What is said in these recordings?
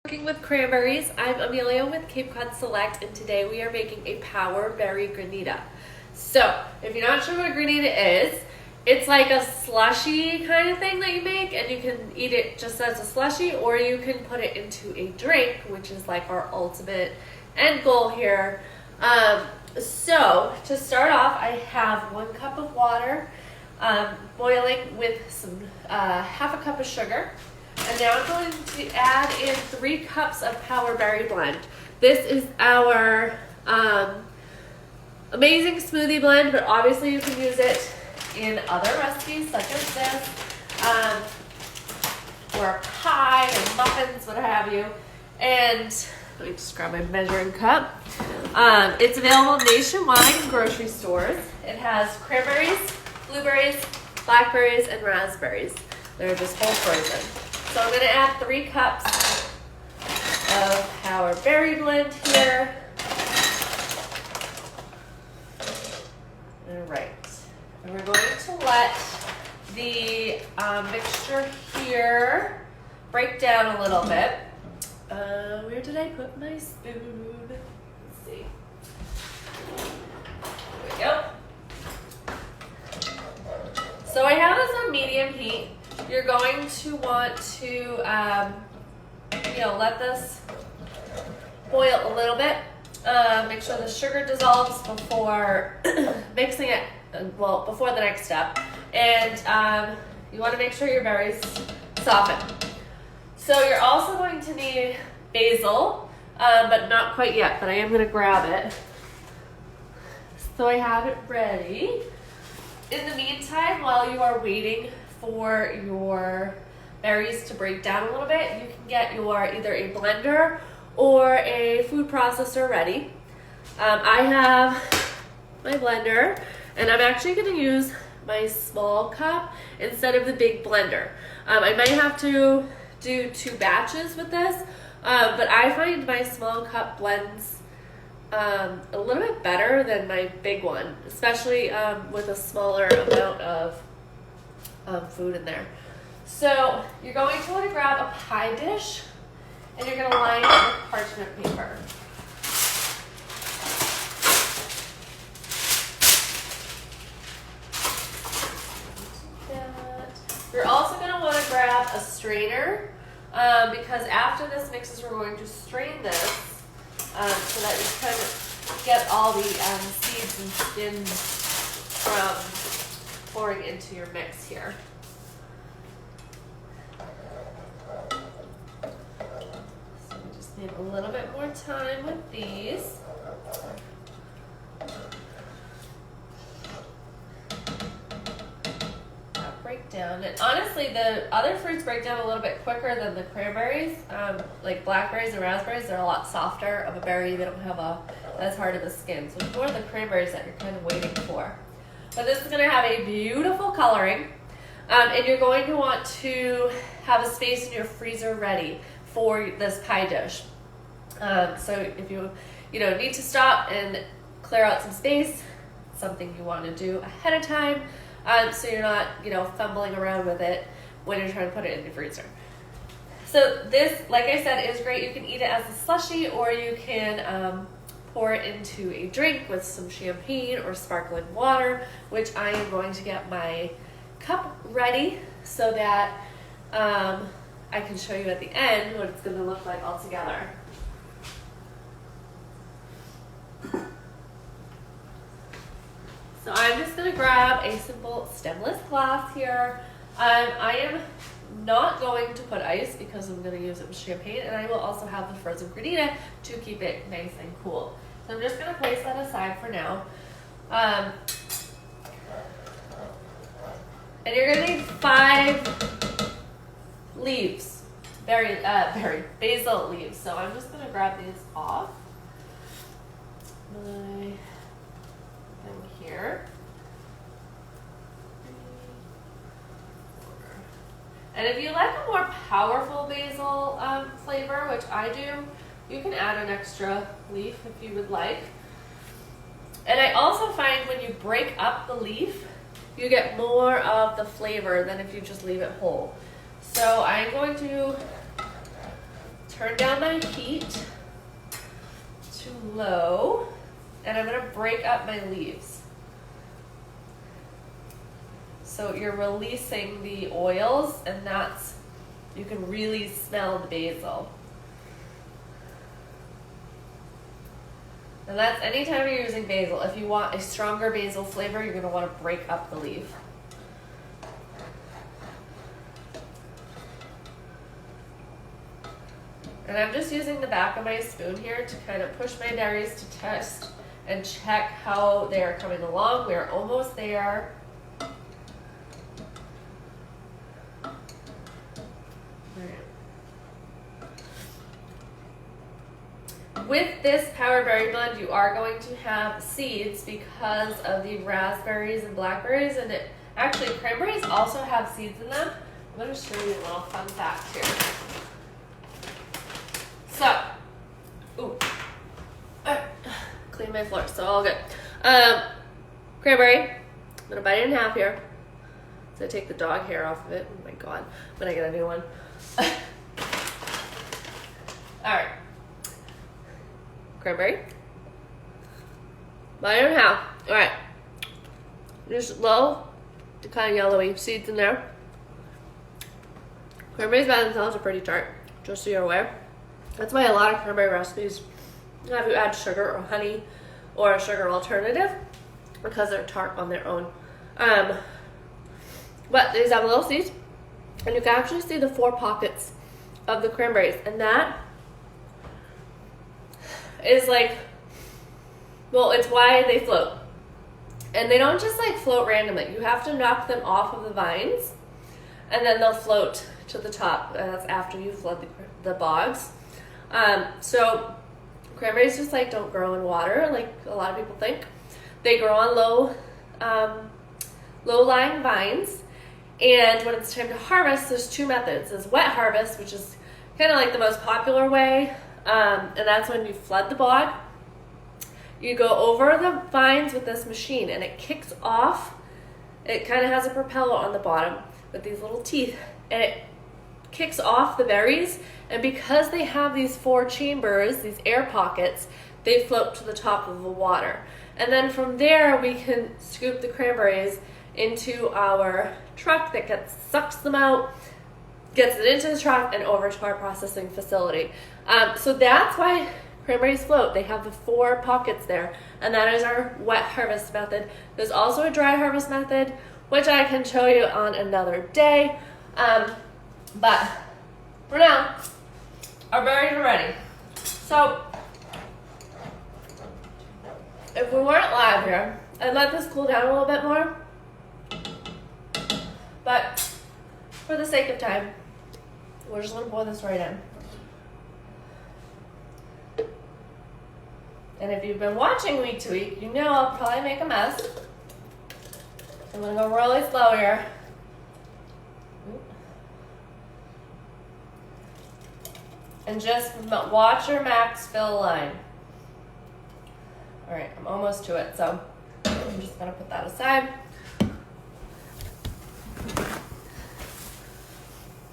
Cooking with cranberries. I'm Amelia with Cape Cod Select, and today we are making a power berry granita. So, if you're not sure what a granita is, it's like a slushy kind of thing that you make, and you can eat it just as a slushy, or you can put it into a drink, which is like our ultimate end goal here. So, to start off, I have 1 cup of water boiling with some half a cup of sugar. And now I'm going to add in 3 cups of power berry blend. This is our amazing smoothie blend, but obviously you can use it in other recipes such as this, or pie or muffins, what have you. And let me just grab my measuring cup. It's available nationwide in grocery stores. It has cranberries, blueberries, blackberries, and raspberries. They're just whole frozen. So I'm going to add 3 cups of power berry blend here. All right. And we're going to let the mixture here break down a little bit. Where did I put my spoon? Let's see. There we go. So I have this on medium heat. You're going to want to, let this boil a little bit. Make sure the sugar dissolves before mixing it, before the next step. And you want to make sure your berries soften. So you're also going to need basil, but not quite yet, but I am going to grab it. So I have it ready. In the meantime, while you are waiting for your berries to break down a little bit, you can get your either a blender or a food processor ready. I have my blender, and I'm actually going to use my small cup instead of the big blender. I might have to do 2 batches with this, but I find my small cup blends a little bit better than my big one, especially with a smaller amount of food in there. So you're going to want to grab a pie dish, and you're going to line it with parchment paper. You're also going to want to grab a strainer, because after this mixes, we're going to strain this so that you can get all the seeds and skins from pouring into your mix here. So we just need a little bit more time with these. Break down. And honestly, the other fruits break down a little bit quicker than the cranberries. Like blackberries and raspberries, they're a lot softer of a berry. They don't have as hard of a skin. So it's more the cranberries that you're kind of waiting for. But this is going to have a beautiful coloring. And you're going to want to have a space in your freezer ready for this pie dish. So if you need to stop and clear out some space, something you want to do ahead of time. So you're not, fumbling around with it when you're trying to put it in the freezer. So this, like I said, is great. You can eat it as a slushy, or you can pour it into a drink with some champagne or sparkling water, which I am going to get my cup ready so that I can show you at the end what it's going to look like all together. So I'm just going to grab a simple stemless glass here. I am not going to put ice because I'm going to use it with champagne, and I will also have the frozen granita to keep it nice and cool. So I'm just going to place that aside for now. And you're going to need 5 leaves, basil leaves. So I'm just going to grab these off. Here. And if you like a more powerful basil flavor, which I do, you can add an extra leaf if you would like. And I also find when you break up the leaf, you get more of the flavor than if you just leave it whole. So I'm going to turn down my heat to low, and I'm gonna break up my leaves. So you're releasing the oils, and that's, you can really smell the basil. And that's anytime you're using basil. If you want a stronger basil flavor, you're gonna wanna break up the leaf. And I'm just using the back of my spoon here to kind of push my berries to test and check how they are coming along. We're almost there. With this powdered berry blend, you are going to have seeds because of the raspberries and blackberries, and it actually cranberries also have seeds in them. I'm going to show you a little fun fact here. So, clean my floor, so all good. Cranberry, I'm going to bite it in half here. So I take the dog hair off of it. Oh my god, when I get a new one. All right. Cranberry. Bite it in half. All right. Just low to kind of yellowy seeds in there. Cranberries by themselves are pretty tart, just so you're aware. That's why a lot of cranberry recipes have you add sugar or honey or a sugar alternative, because they're tart on their own. But these have little seeds, and you can actually see the 4 pockets of the cranberries, and that is like, well, it's why they float. And they don't just like float randomly. You have to knock them off of the vines, and then they'll float to the top. And that's after you flood the bogs. So cranberries just like don't grow in water like a lot of people think. They grow on low-lying vines. And when it's time to harvest, there's 2 methods. There's wet harvest, which is kind of like the most popular way. And that's when you flood the bog. You go over the vines with this machine, and it kicks off. It kind of has a propeller on the bottom with these little teeth, and it kicks off the berries. And because they have these 4 chambers, these air pockets, they float to the top of the water. And then from there, we can scoop the cranberries into our truck that sucks them out, gets it into the truck, and over to our processing facility. So that's why cranberries float. They have the 4 pockets there, and that is our wet harvest method. There's also a dry harvest method, which I can show you on another day. But for now, our berries are ready. So if we weren't live here, I'd let this cool down a little bit more. But for the sake of time, we're just going to pour this right in. And if you've been watching week to week, you know I'll probably make a mess. I'm going to go really slow here. And just watch your max fill line. All right, I'm almost to it, so I'm just going to put that aside.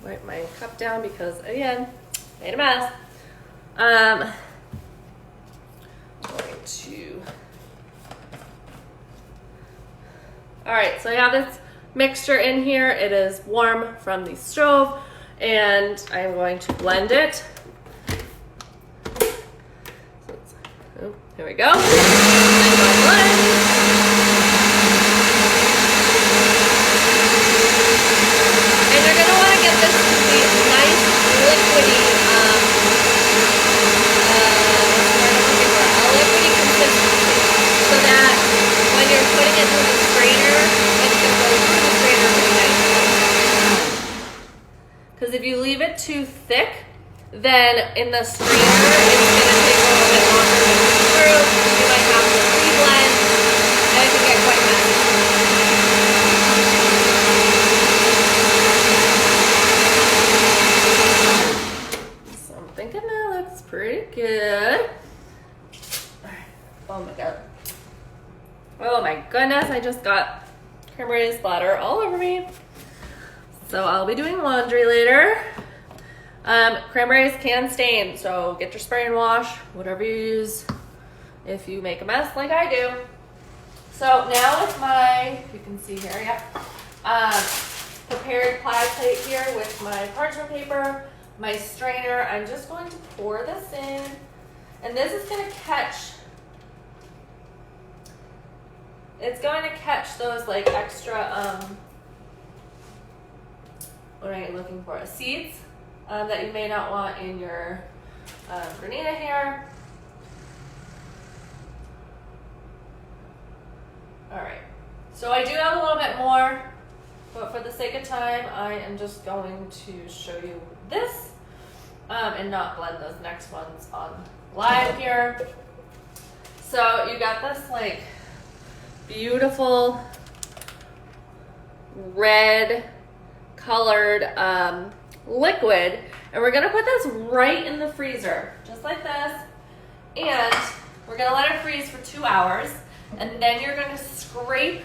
Wipe my cup down because, again, made a mess. Going to. All right, so I have this mixture in here. It is warm from the stove, and I'm going to blend it. Oh, here we go. And you're going to want to get this to be nice, liquidy, liquidy consistency, so that when you're putting it through the strainer, it's going to go through the strainer really nicely. Because if you leave it too thick, then in the strainer, it's going to take a little bit longer to go through. You might have to re-blend, and it can get quite messy. So I'm thinking that looks pretty good. Oh my god. Oh my goodness, I just got cranberry splatter all over me. So I'll be doing laundry later. Cranberries can stain, so get your spray and wash, whatever you use if you make a mess like I do. So now with my, you can see here, prepared pie plate here with my parchment paper, my strainer, I'm just going to pour this in, and this is going to catch, it's going to catch those like extra, what are you looking for? Seeds that you may not want in your Granita here. All right, so I do have a little bit more, but for the sake of time, I am just going to show you this and not blend those next ones on live here. So you got this like beautiful red colored liquid, and we're gonna put this right in the freezer, just like this, and we're gonna let it freeze for 2 hours, and then you're gonna scrape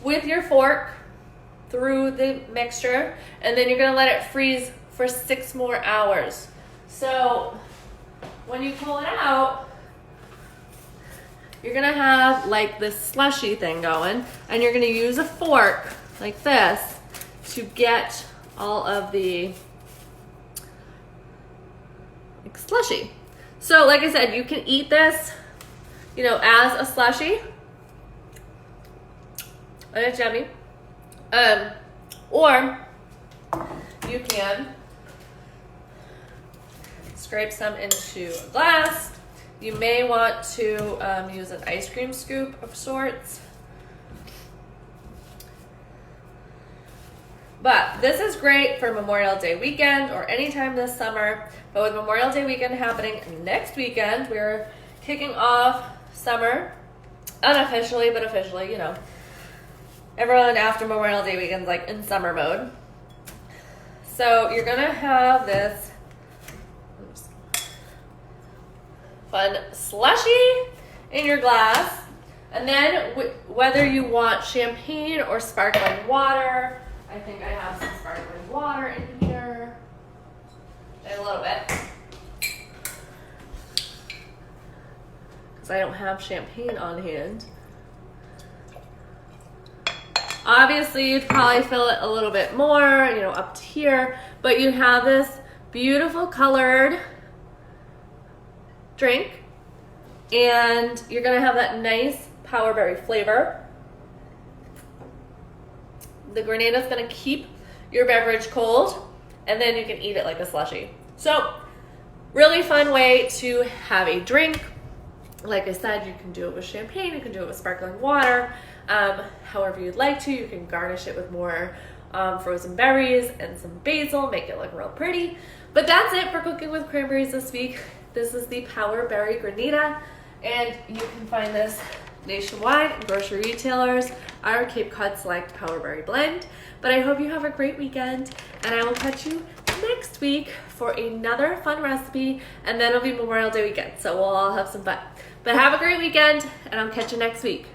with your fork through the mixture, and then you're gonna let it freeze for 6 more hours. So when you pull it out, you're gonna have like this slushy thing going, and you're gonna use a fork like this to get all of the like slushy. So like I said, you can eat this, you know, as a slushy, and it's yummy. Or you can scrape some into a glass. You may want to use an ice cream scoop of sorts. But this is great for Memorial Day weekend or anytime this summer. But with Memorial Day weekend happening next weekend, we're kicking off summer unofficially, but officially, you know. Everyone after Memorial Day weekend's like in summer mode. So you're gonna have this fun slushy in your glass. And then whether you want champagne or sparkling water, I think I have some sparkling water in here. And a little bit. Because I don't have champagne on hand. Obviously, you'd probably fill it a little bit more, you know, up to here. But you have this beautiful colored drink. And you're going to have that nice power berry flavor. The Granita is going to keep your beverage cold, and then you can eat it like a slushie. So, really fun way to have a drink. Like I said, you can do it with champagne, you can do it with sparkling water, however you'd like to. You can garnish it with more frozen berries and some basil, make it look real pretty. But that's it for Cooking with Cranberries this week. This is the Power Berry Granita, and you can find this nationwide in grocery retailers, our Cape Cod Select Power Berry Blend. But I hope you have a great weekend, and I will catch you next week for another fun recipe, and then it'll be Memorial Day weekend, so we'll all have some fun. But have a great weekend, and I'll catch you next week.